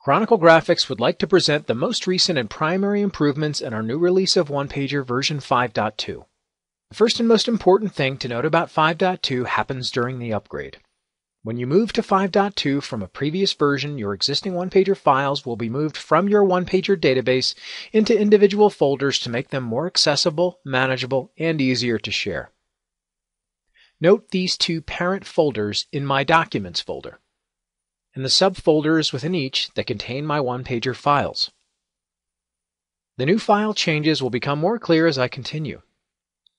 Chronicle Graphics would like to present the most recent and primary improvements in our new release of OnePager version 5.2. The first and most important thing to note about 5.2 happens during the upgrade. When you move to 5.2 from a previous version, your existing OnePager files will be moved from your OnePager database into individual folders to make them more accessible, manageable, and easier to share. Note these two parent folders in my Documents folder, and the subfolders within each that contain my OnePager files. The new file changes will become more clear as I continue.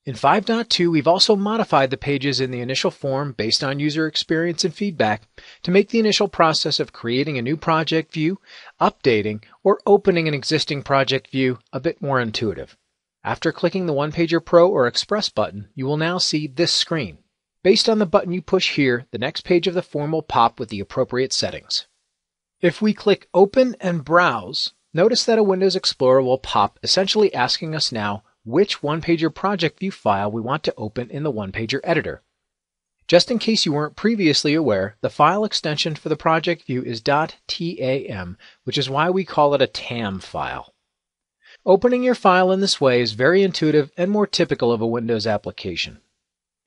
In 5.2, we've also modified the pages in the initial form based on user experience and feedback to make the initial process of creating a new project view, updating, or opening an existing project view a bit more intuitive. After clicking the OnePager PRO or Express button, you will now see this screen. Based on the button you push here, the next page of the form will pop with the appropriate settings. If we click Open and Browse, notice that a Windows Explorer will pop, essentially asking us now which OnePager project view file we want to open in the OnePager editor. Just in case you weren't previously aware, the file extension for the project view is .tam, which is why we call it a TAM file. Opening your file in this way is very intuitive and more typical of a Windows application.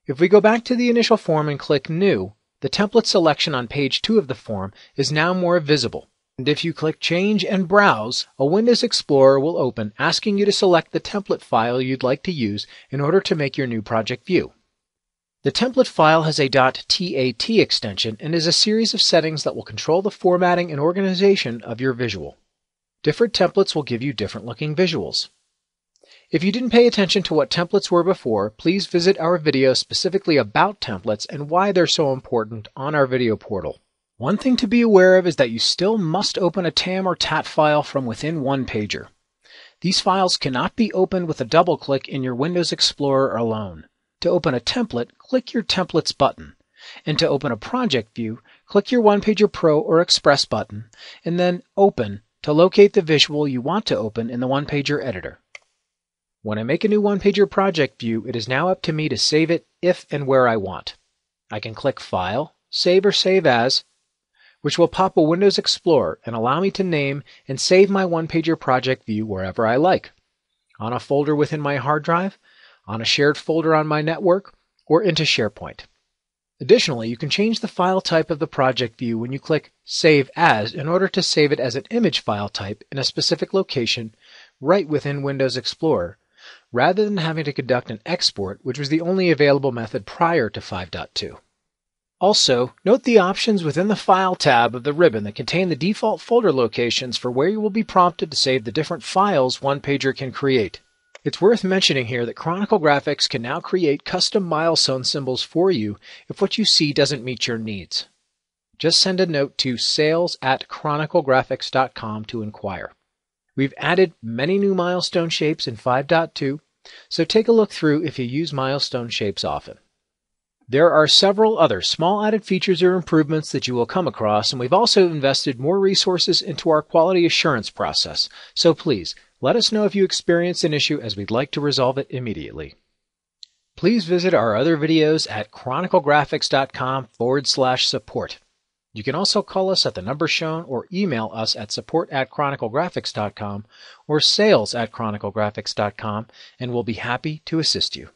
If we go back to the initial form and click New, the template selection on page 2 of the form is now more visible. And if you click Change and Browse, a Windows Explorer will open, asking you to select the template file you'd like to use in order to make your new project view. The template file has a .tat extension and is a series of settings that will control the formatting and organization of your visual. Different templates will give you different looking visuals. If you didn't pay attention to what templates were before, please visit our video specifically about templates and why they're so important on our video portal. One thing to be aware of is that you still must open a TAM or TAT file from within OnePager. These files cannot be opened with a double click in your Windows Explorer alone. To open a template, click your Templates button. And to open a project view, click your OnePager PRO or Express button, and then Open to locate the visual you want to open in the OnePager editor. When I make a new OnePager project view, it is now up to me to save it if and where I want. I can click File, Save or Save As, which will pop a Windows Explorer and allow me to name and save my OnePager project view wherever I like, on a folder within my hard drive, on a shared folder on my network, or into SharePoint. Additionally, you can change the file type of the project view when you click Save As in order to save it as an image file type in a specific location right within Windows Explorer, rather than having to conduct an export, which was the only available method prior to 5.2. Also, note the options within the File tab of the ribbon that contain the default folder locations for where you will be prompted to save the different files OnePager can create. It's worth mentioning here that Chronicle Graphics can now create custom milestone symbols for you if what you see doesn't meet your needs. Just send a note to sales@chroniclegraphics.com to inquire. We've added many new milestone shapes in 5.2, so take a look through if you use milestone shapes often. There are several other small added features or improvements that you will come across, and we've also invested more resources into our quality assurance process, so please let us know if you experience an issue, as we'd like to resolve it immediately. Please visit our other videos at chroniclegraphics.com/support. You can also call us at the number shown or email us at support@chroniclegraphics.com or sales@chroniclegraphics.com, and we'll be happy to assist you.